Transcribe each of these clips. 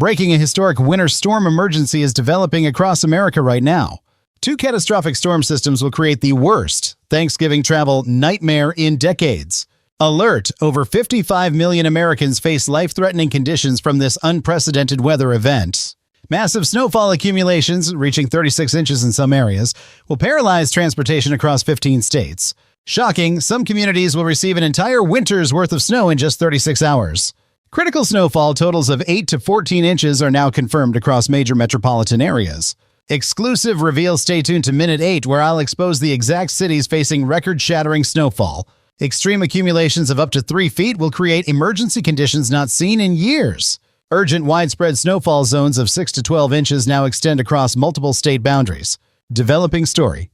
breaking a historic winter storm emergency is developing across America right now. Two catastrophic storm systems will create the worst Thanksgiving travel nightmare in decades. Alert! Over 55 million Americans face life-threatening conditions from this unprecedented weather event. Massive snowfall accumulations, reaching 36 inches in some areas, will paralyze transportation across 15 states. Shocking, some communities will receive an entire winter's worth of snow in just 36 hours. Critical snowfall totals of 8 to 14 inches are now confirmed across major metropolitan areas. Exclusive reveal. Stay tuned to Minute 8, where I'll expose the exact cities facing record-shattering snowfall. Extreme accumulations of up to 3 feet will create emergency conditions not seen in years. Urgent widespread snowfall zones of 6 to 12 inches now extend across multiple state boundaries. Developing story.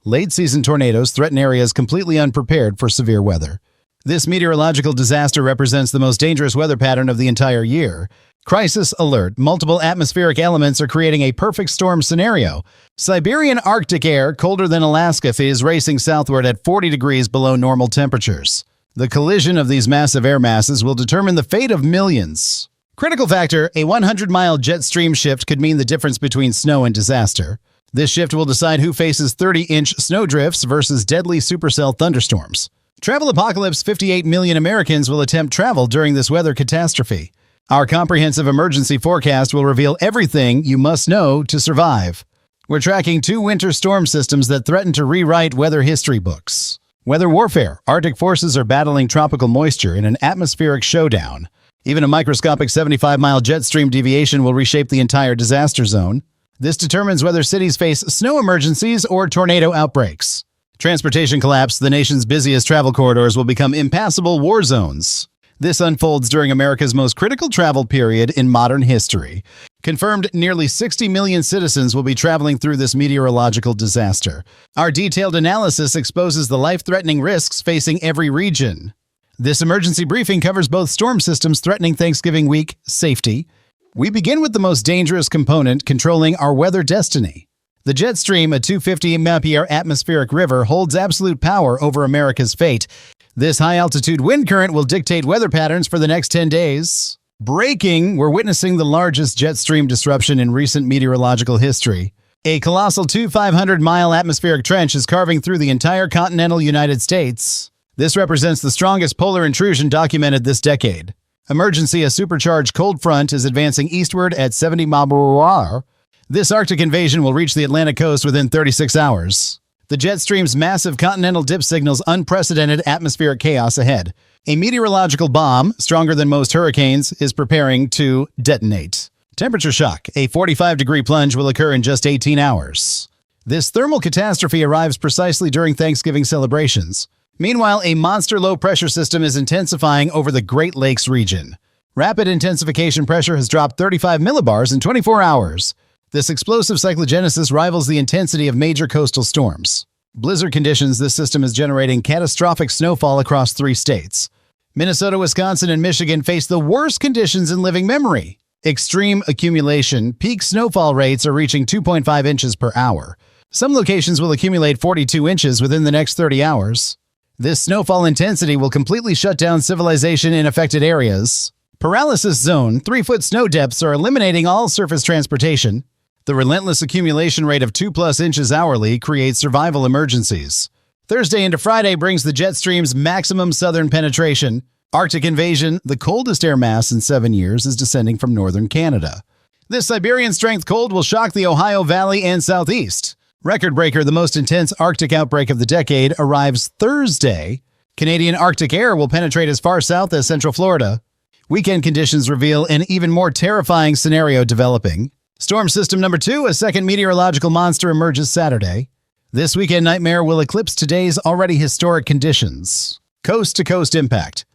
Late-season tornadoes threaten areas completely unprepared for severe weather. This meteorological disaster represents the most dangerous weather pattern of the entire year. Crisis alert. Multiple atmospheric elements are creating a perfect storm scenario. Siberian Arctic air, colder than Alaska, is racing southward at 40 degrees below normal temperatures. The collision of these massive air masses will determine the fate of millions. Critical factor: a 100-mile jet stream shift could mean the difference between snow and disaster. This shift will decide who faces 30-inch snowdrifts versus deadly supercell thunderstorms. Travel apocalypse: 58 million Americans will attempt travel during this weather catastrophe. Our comprehensive emergency forecast will reveal everything you must know to survive. We're tracking 2 winter storm systems that threaten to rewrite weather history books. Weather warfare: Arctic forces are battling tropical moisture in an atmospheric showdown. Even a microscopic 75-mile jet stream deviation will reshape the entire disaster zone. This determines whether cities face snow emergencies or tornado outbreaks. Transportation collapse: the nation's busiest travel corridors will become impassable war zones. This unfolds during America's most critical travel period in modern history. Confirmed, nearly 60 million citizens will be traveling through this meteorological disaster. Our detailed analysis exposes the life-threatening risks facing every region. This emergency briefing covers both storm systems threatening Thanksgiving week safety. We begin with the most dangerous component controlling our weather destiny. The jet stream, a 250 mph atmospheric river, holds absolute power over America's fate. This high-altitude wind current will dictate weather patterns for the next 10 days. Breaking: we're witnessing the largest jet stream disruption in recent meteorological history. A colossal 2,500-mile atmospheric trench is carving through the entire continental United States. This represents the strongest polar intrusion documented this decade. Emergency: a supercharged cold front is advancing eastward at 70 mph. This Arctic invasion will reach the Atlantic coast within 36 hours. The jet stream's massive continental dip signals unprecedented atmospheric chaos ahead. A meteorological bomb, stronger than most hurricanes, is preparing to detonate. Temperature shock: a 45-degree plunge will occur in just 18 hours. This thermal catastrophe arrives precisely during Thanksgiving celebrations. Meanwhile, a monster low-pressure system is intensifying over the Great Lakes region. Rapid intensification pressure has dropped 35 millibars in 24 hours. This explosive cyclogenesis rivals the intensity of major coastal storms. Blizzard conditions: this system is generating catastrophic snowfall across 3 states. Minnesota, Wisconsin, and Michigan face the worst conditions in living memory. Extreme accumulation: peak snowfall rates are reaching 2.5 inches per hour. Some locations will accumulate 42 inches within the next 30 hours. This snowfall intensity will completely shut down civilization in affected areas. Paralysis zone: 3-foot snow depths are eliminating all surface transportation. The relentless accumulation rate of 2+ inches hourly creates survival emergencies. Thursday into Friday brings the jet stream's maximum southern penetration. Arctic invasion: the coldest air mass in 7 years is descending from northern Canada. This Siberian-strength cold will shock the Ohio Valley and Southeast. Record breaker: the most intense Arctic outbreak of the decade arrives Thursday. Canadian Arctic air will penetrate as far south as Central Florida. Weekend conditions reveal an even more terrifying scenario developing. Storm system number 2, a second meteorological monster, emerges Saturday. This weekend nightmare will eclipse today's already historic conditions. Coast-to-coast impact.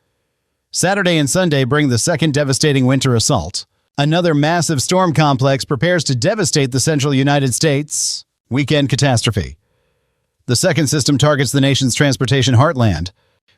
Saturday and Sunday bring the second devastating winter assault. Another massive storm complex prepares to devastate the central United States. Weekend catastrophe. The second system targets the nation's transportation heartland.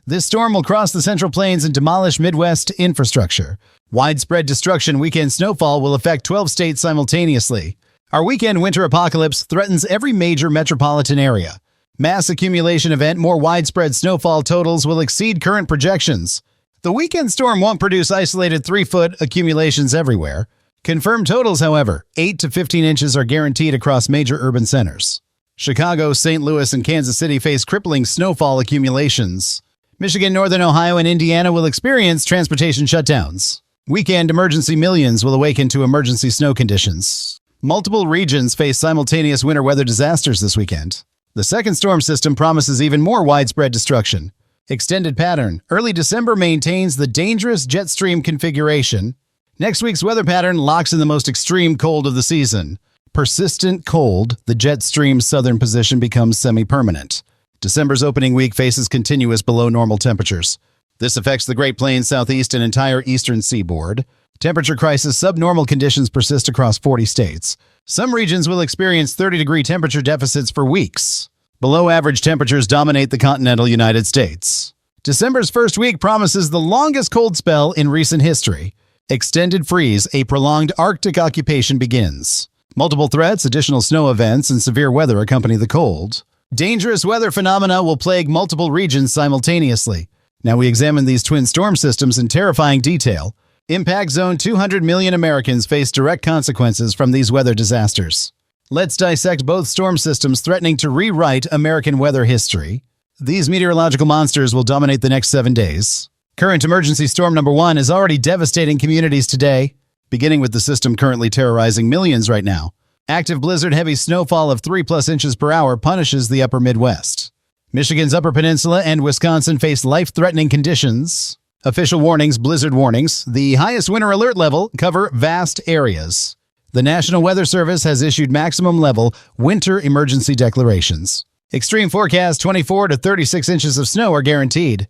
This storm will cross the Central Plains and demolish Midwest infrastructure. Widespread destruction: weekend snowfall will affect 12 states simultaneously. Our weekend winter apocalypse threatens every major metropolitan area. Mass accumulation event: more widespread snowfall totals will exceed current projections. The weekend storm won't produce isolated 3-foot accumulations everywhere. Confirmed totals, however, 8 to 15 inches are guaranteed across major urban centers. Chicago, St. Louis, and Kansas City face crippling snowfall accumulations. Michigan, Northern Ohio, and Indiana will experience transportation shutdowns. Weekend emergency millions will awaken to emergency snow conditions. Multiple regions face simultaneous winter weather disasters this weekend. The second storm system promises even more widespread destruction. Extended pattern. Early December maintains the dangerous jet stream configuration. Next week's weather pattern locks in the most extreme cold of the season. Persistent cold, the jet stream's southern position becomes semi-permanent. December's opening week faces continuous below normal temperatures. This affects the Great Plains, Southeast, and entire eastern seaboard. Temperature crisis subnormal conditions persist across 40 states. Some regions will experience 30-degree temperature deficits for weeks. Below average temperatures dominate the continental United States. December's first week promises the longest cold spell in recent history. Extended freeze, a prolonged Arctic occupation begins. Multiple threats, additional snow events, and severe weather accompany the cold. Dangerous weather phenomena will plague multiple regions simultaneously. Now we examine these twin storm systems in terrifying detail. Impact zone: 200 million Americans face direct consequences from these weather disasters. Let's dissect both storm systems threatening to rewrite American weather history. These meteorological monsters will dominate the next 7 days. Current emergency storm number 1 is already devastating communities today, beginning with the system currently terrorizing millions right now. Active blizzard heavy snowfall of 3+ inches per hour punishes the upper Midwest. Michigan's Upper Peninsula and Wisconsin face life-threatening conditions. Official warnings, blizzard warnings, the highest winter alert level, cover vast areas. The National Weather Service has issued maximum level winter emergency declarations. Extreme forecast: 24 to 36 inches of snow are guaranteed.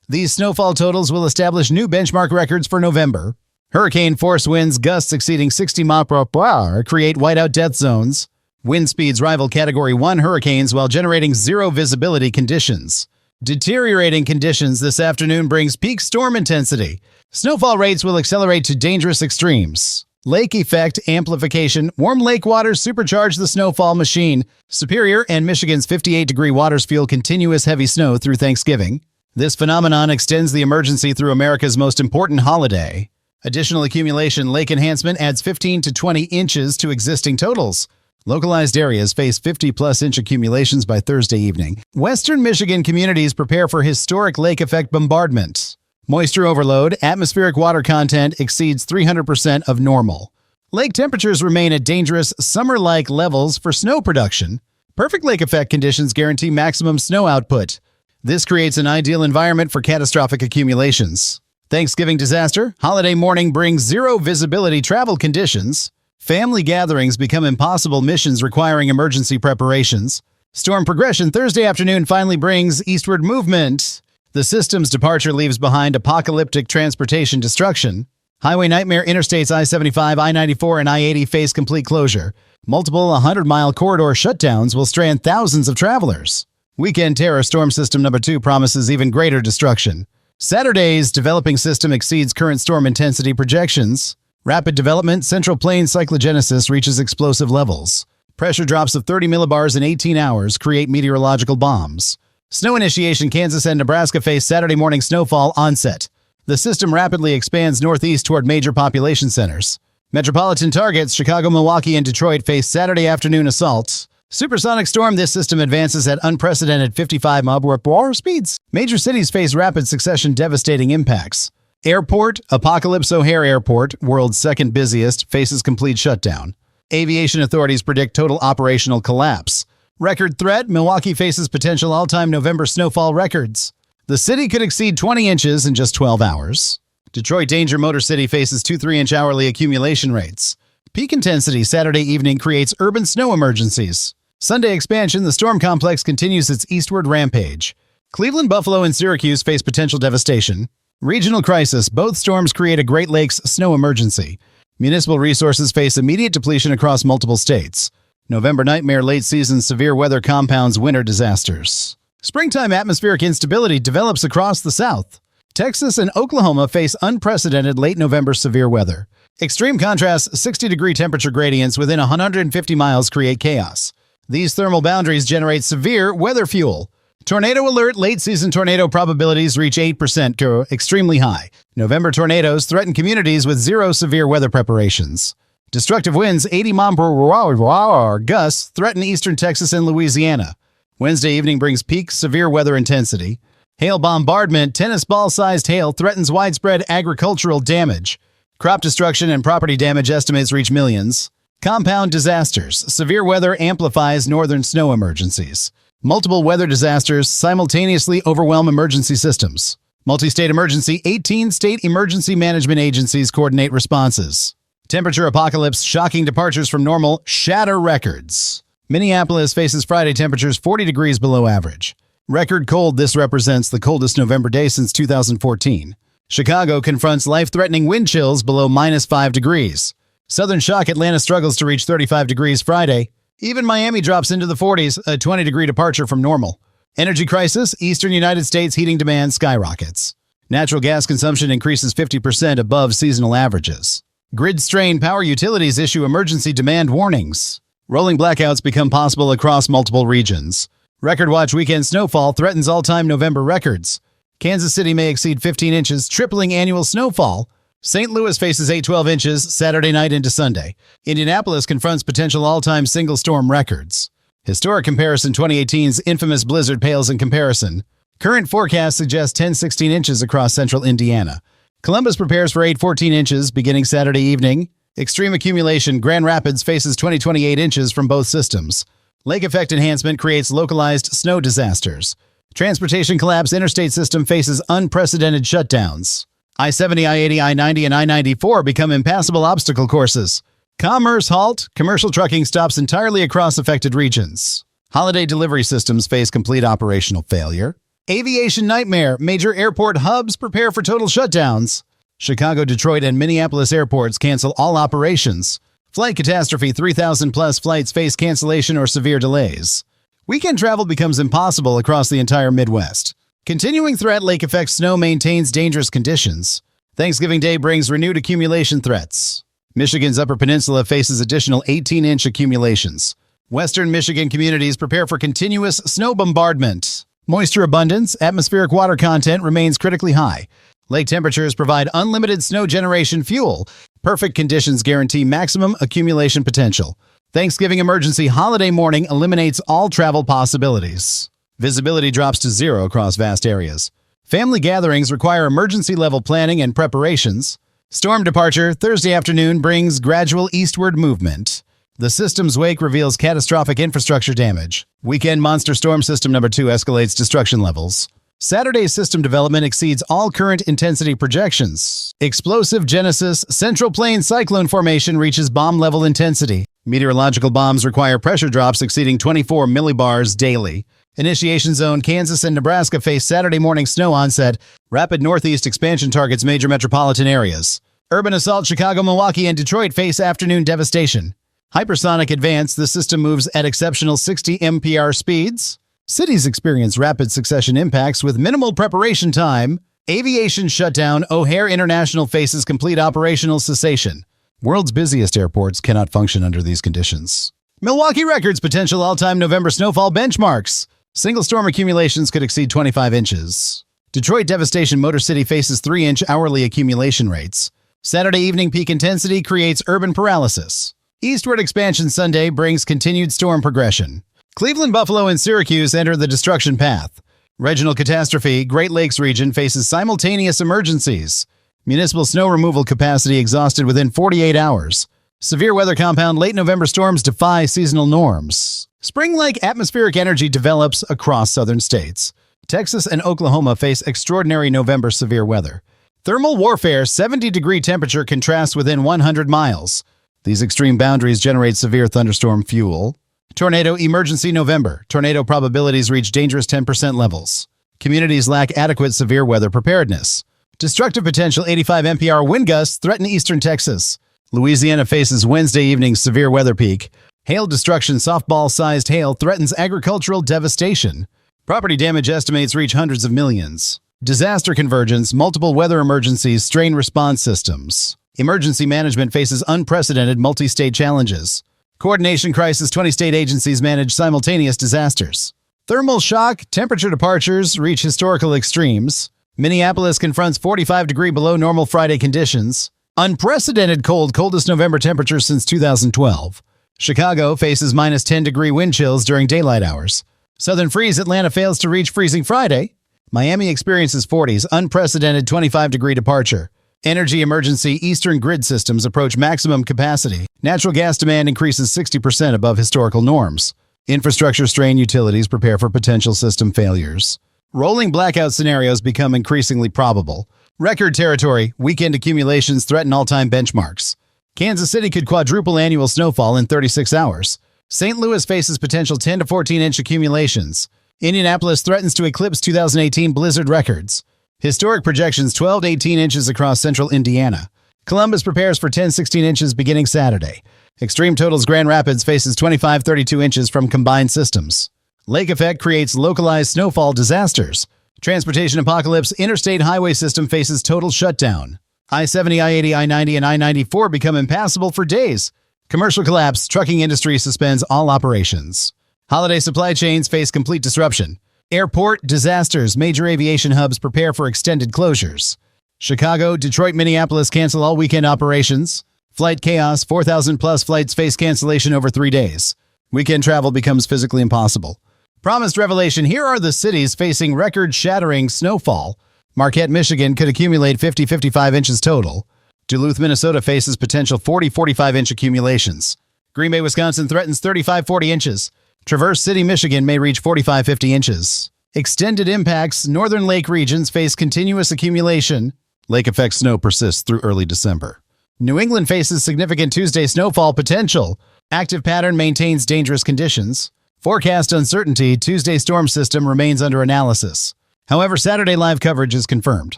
These snowfall totals will establish new benchmark records for November. Hurricane force winds, gusts exceeding 60 miles per hour, create whiteout death zones. Wind speeds rival Category 1 hurricanes while generating zero visibility conditions. Deteriorating conditions this afternoon brings peak storm intensity. Snowfall rates will accelerate to dangerous extremes. Lake effect amplification. Warm lake waters supercharge the snowfall machine. Superior and Michigan's 58-degree waters fuel continuous heavy snow through Thanksgiving. This phenomenon extends the emergency through America's most important holiday. Additional accumulation: lake enhancement adds 15 to 20 inches to existing totals. Localized areas face 50+ inch accumulations by Thursday evening. Western Michigan communities prepare for historic lake effect bombardment. Moisture overload: atmospheric water content exceeds 300% of normal. Lake temperatures remain at dangerous summer-like levels for snow production. Perfect lake effect conditions guarantee maximum snow output. This creates an ideal environment for catastrophic accumulations. Thanksgiving disaster: holiday morning brings zero visibility travel conditions. Family gatherings become impossible missions requiring emergency preparations. Storm progression: Thursday afternoon finally brings eastward movement. The system's departure leaves behind apocalyptic transportation destruction. Highway nightmare: interstates I-75, I-94, and I-80 face complete closure. Multiple 100-mile corridor shutdowns will strand thousands of travelers. Weekend terror: storm system number 2 promises even greater destruction. Saturday's developing system exceeds current storm intensity projections. Rapid development: Central Plains cyclogenesis reaches explosive levels. Pressure drops of 30 millibars in 18 hours create meteorological bombs. Snow initiation: Kansas and Nebraska face Saturday morning snowfall onset. The system rapidly expands northeast toward major population centers. Metropolitan targets: Chicago, Milwaukee, and Detroit face Saturday afternoon assault. Supersonic storm: this system advances at unprecedented 55 mph speeds. Major cities face rapid succession devastating impacts. Airport: Apocalypse O'Hare Airport, world's second busiest, faces complete shutdown. Aviation authorities predict total operational collapse. Record threat: Milwaukee faces potential all-time November snowfall records. The city could exceed 20 inches in just 12 hours. Detroit Danger Motor City faces 2-3 inch hourly accumulation rates. Peak intensity Saturday evening creates urban snow emergencies. Sunday expansion: the storm complex continues its eastward rampage. Cleveland, Buffalo, and Syracuse face potential devastation. Regional crisis: both storms create a Great Lakes snow emergency. Municipal resources face immediate depletion across multiple states. November nightmare: late season severe weather compounds winter disasters. Springtime atmospheric instability develops across the South. Texas and Oklahoma face unprecedented late November severe weather. Extreme contrast: 60-degree temperature gradients within 150 miles create chaos. These thermal boundaries generate severe weather fuel. Tornado alert. Late season tornado probabilities reach 8% to extremely high. November tornadoes threaten communities with zero severe weather preparations. Destructive winds 80 mph gusts threaten eastern Texas and Louisiana. Wednesday evening brings peak severe weather intensity. Hail bombardment, tennis ball-sized hail threatens widespread agricultural damage. Crop destruction and property damage estimates reach millions. Compound disasters. Severe weather amplifies northern snow emergencies. Multiple weather disasters simultaneously overwhelm emergency systems. Multi-state emergency, 18 state emergency management agencies coordinate responses. Temperature apocalypse, shocking departures from normal, shatter records. Minneapolis faces Friday temperatures 40 degrees below average. Record cold, this represents the coldest November day since 2014. Chicago confronts life-threatening wind chills below -5 degrees. Southern shock, Atlanta struggles to reach 35 degrees Friday. Even Miami drops into the 40s, a 20-degree departure from normal. Energy crisis, eastern United States heating demand skyrockets. Natural gas consumption increases 50% above seasonal averages. Grid strain, power utilities issue emergency demand warnings. Rolling blackouts become possible across multiple regions. Record watch weekend snowfall threatens all-time November records. Kansas City may exceed 15 inches, tripling annual snowfall. St. Louis faces 8-12 inches Saturday night into Sunday. Indianapolis confronts potential all-time single storm records. Historic comparison, 2018's infamous blizzard pales in comparison. Current forecast suggests 10-16 inches across central Indiana. Columbus prepares for 8-14 inches beginning Saturday evening. Extreme accumulation, Grand Rapids faces 20-28 inches from both systems. Lake effect enhancement creates localized snow disasters. Transportation collapse, interstate system faces unprecedented shutdowns. I-70, I-80, I-90, and I-94 become impassable obstacle courses. Commerce halt. Commercial trucking stops entirely across affected regions. Holiday delivery systems face complete operational failure. Aviation nightmare. Major airport hubs prepare for total shutdowns. Chicago, Detroit, and Minneapolis airports cancel all operations. Flight catastrophe. 3,000-plus flights face cancellation or severe delays. Weekend travel becomes impossible across the entire Midwest. Continuing threat, lake effect snow maintains dangerous conditions. Thanksgiving Day brings renewed accumulation threats. Michigan's Upper Peninsula faces additional 18-inch accumulations. Western Michigan communities prepare for continuous snow bombardment. Moisture abundance, atmospheric water content remains critically high. Lake temperatures provide unlimited snow generation fuel. Perfect conditions guarantee maximum accumulation potential. Thanksgiving emergency holiday morning eliminates all travel possibilities. Visibility drops to 0 across vast areas. Family gatherings require emergency-level planning and preparations. Storm departure Thursday afternoon brings gradual eastward movement. The system's wake reveals catastrophic infrastructure damage. Weekend monster storm system number 2 escalates destruction levels. Saturday's system development exceeds all current intensity projections. Explosive genesis Central Plains cyclone formation reaches bomb-level intensity. Meteorological bombs require pressure drops exceeding 24 millibars daily. Initiation zone Kansas and Nebraska face Saturday morning snow onset. Rapid northeast expansion targets major metropolitan areas. Urban assault Chicago, Milwaukee, and Detroit face afternoon devastation. Hypersonic advance, the system moves at exceptional 60 mph speeds. Cities experience rapid succession impacts with minimal preparation time. Aviation shutdown, O'Hare International faces complete operational cessation. World's busiest airports cannot function under these conditions. Milwaukee records potential all-time November snowfall benchmarks. Single storm accumulations could exceed 25 inches. Detroit devastation, Motor City faces 3-inch hourly accumulation rates. Saturday evening peak intensity creates urban paralysis. Eastward expansion Sunday brings continued storm progression. Cleveland, Buffalo, and Syracuse enter the destruction path. Regional catastrophe, Great Lakes region faces simultaneous emergencies. Municipal snow removal capacity exhausted within 48 hours. Severe weather compound, late November storms defy seasonal norms. Spring-like atmospheric energy develops across southern states. Texas and Oklahoma face extraordinary November severe weather. Thermal warfare, 70-degree temperature contrasts within 100 miles. These extreme boundaries generate severe thunderstorm fuel. Tornado emergency November. Tornado probabilities reach dangerous 10% levels. Communities lack adequate severe weather preparedness. Destructive potential 85 mph wind gusts threaten eastern Texas. Louisiana faces Wednesday evening severe weather peak. Hail destruction, softball-sized hail threatens agricultural devastation. Property damage estimates reach hundreds of millions. Disaster convergence, multiple weather emergencies strain response systems. Emergency management faces unprecedented multi-state challenges. Coordination crisis, 20 state agencies manage simultaneous disasters. Thermal shock, temperature departures reach historical extremes. Minneapolis confronts 45-degree below normal Friday conditions. Unprecedented coldest November temperatures since 2012. Chicago faces minus 10-degree wind chills during daylight hours. Southern freeze, Atlanta fails to reach freezing Friday. Miami experiences 40s, unprecedented 25-degree departure. Energy emergency, eastern grid systems approach maximum capacity. Natural gas demand increases 60% above historical norms. Infrastructure strain, utilities prepare for potential system failures. Rolling blackout scenarios become increasingly probable. Record territory, weekend accumulations threaten all-time benchmarks. Kansas City could quadruple annual snowfall in 36 hours. St. Louis faces potential 10 to 14-inch accumulations. Indianapolis threatens to eclipse 2018 blizzard records. Historic projections 12 to 18 inches across central Indiana. Columbus prepares for 10-16 inches beginning Saturday. Extreme Totals Grand Rapids faces 25-32 inches from combined systems. Lake effect creates localized snowfall disasters. Transportation apocalypse, interstate highway system faces total shutdown. I-70, I-80, I-90, and I-94 become impassable for days. Commercial collapse, trucking industry suspends all operations. Holiday supply chains face complete disruption. Airport disasters, major aviation hubs prepare for extended closures. Chicago, Detroit, Minneapolis cancel all weekend operations. Flight chaos, 4,000-plus flights face cancellation over 3 days. Weekend travel becomes physically impossible. Promised revelation, here are the cities facing record-shattering snowfall. Marquette, Michigan could accumulate 50-55 inches total. Duluth, Minnesota faces potential 40-45-inch accumulations. Green Bay, Wisconsin threatens 35-40 inches. Traverse City, Michigan may reach 45-50 inches. Extended impacts, northern lake regions face continuous accumulation. Lake effect snow persists through early December. New England faces significant Tuesday snowfall potential. Active pattern maintains dangerous conditions. Forecast uncertainty, Tuesday storm system remains under analysis. However, Saturday live coverage is confirmed.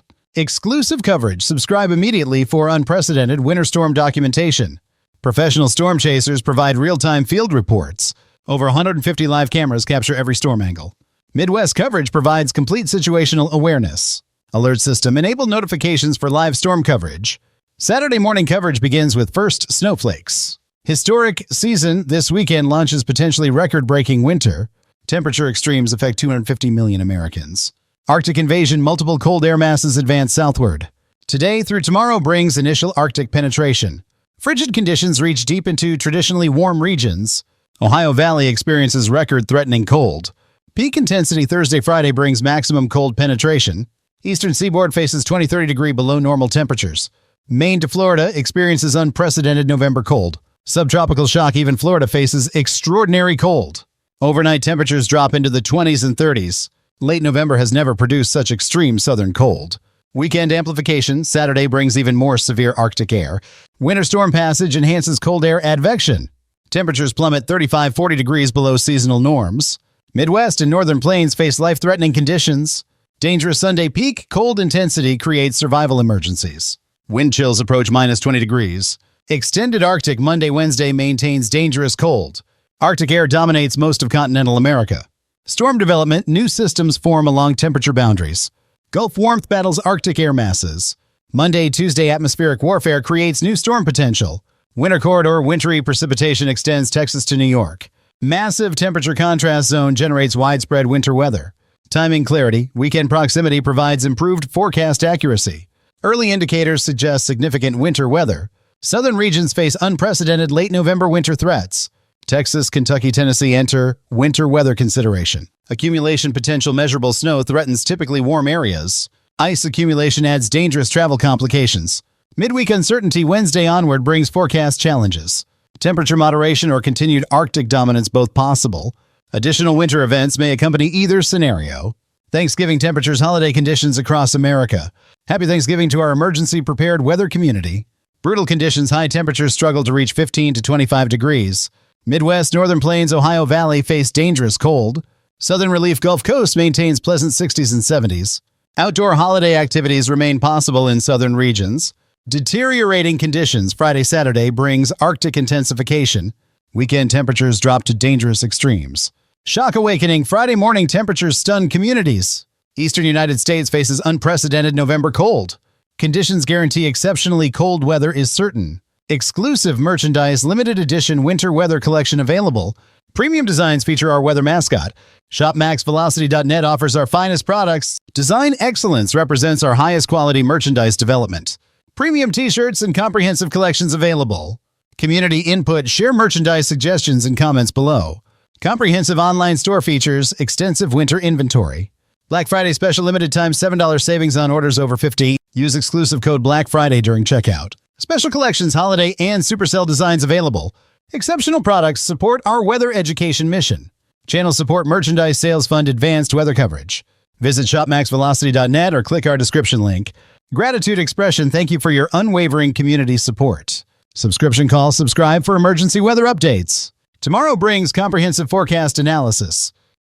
Exclusive coverage, subscribe immediately for unprecedented winter storm documentation. Professional storm chasers provide real-time field reports. Over 150 live cameras capture every storm angle. Midwest coverage provides complete situational awareness. Alert system enable notifications for live storm coverage. Saturday morning coverage begins with first snowflakes. Historic season this weekend launches potentially record-breaking winter. Temperature extremes affect 250 million Americans. Arctic invasion, multiple cold air masses advance southward. Today through tomorrow brings initial Arctic penetration. Frigid conditions reach deep into traditionally warm regions. Ohio Valley experiences record-threatening cold. Peak intensity Thursday, Friday brings maximum cold penetration. Eastern seaboard faces 20-30 degree below normal temperatures. Maine to Florida experiences unprecedented November cold. Subtropical shock, even Florida faces extraordinary cold. Overnight temperatures drop into the 20s and 30s. Late November has never produced such extreme southern cold. Weekend amplification, Saturday brings even more severe Arctic air. Winter storm passage enhances cold air advection. Temperatures plummet 35-40 degrees below seasonal norms. Midwest and northern plains face life-threatening conditions. Dangerous Sunday peak, cold intensity creates survival emergencies. Wind chills approach minus 20 degrees. Extended Arctic Monday, Wednesday maintains dangerous cold. Arctic air dominates most of continental America. Storm development, new systems form along temperature boundaries. Gulf warmth battles Arctic air masses. Monday, Tuesday atmospheric warfare creates new storm potential. Winter corridor, wintry precipitation extends Texas to New York. Massive temperature contrast zone generates widespread winter weather. Timing clarity, weekend proximity provides improved forecast accuracy. Early indicators suggest significant winter weather. Southern regions face unprecedented late November winter threats. Texas, Kentucky, Tennessee enter winter weather consideration. Accumulation potential measurable snow threatens typically warm areas. Ice accumulation adds dangerous travel complications. Midweek uncertainty Wednesday onward brings forecast challenges. Temperature moderation or continued Arctic dominance both possible. Additional winter events may accompany either scenario. Thanksgiving temperatures, holiday conditions across America. Happy Thanksgiving to our emergency prepared weather community. Brutal conditions, high temperatures struggle to reach 15 to 25 degrees. Midwest, Northern Plains, Ohio Valley face dangerous cold. Southern Relief Gulf Coast maintains pleasant 60s and 70s. Outdoor holiday activities remain possible in southern regions. Deteriorating conditions Friday, Saturday brings Arctic intensification. Weekend temperatures drop to dangerous extremes. Shock awakening Friday morning temperatures stun communities. Eastern United States faces unprecedented November cold. Conditions guarantee exceptionally cold weather is certain. Exclusive merchandise limited edition winter weather collection available. Premium designs feature our weather mascot. ShopMaxVelocity.net offers our finest products. Design excellence represents our highest quality merchandise development. Premium t-shirts and comprehensive collections available. Community input, share merchandise suggestions and comments below. Comprehensive online store features, extensive winter inventory. Black Friday special limited time $7 savings on orders over $50. Use exclusive code Black Friday during checkout. Special collections, holiday, and supercell designs available. Exceptional products support our weather education mission. Channel support merchandise sales fund advanced weather coverage. Visit ShopMaxVelocity.net or click our description link. Gratitude expression, thank you for your unwavering community support. Subscription call, subscribe for emergency weather updates. Tomorrow brings comprehensive forecast analysis.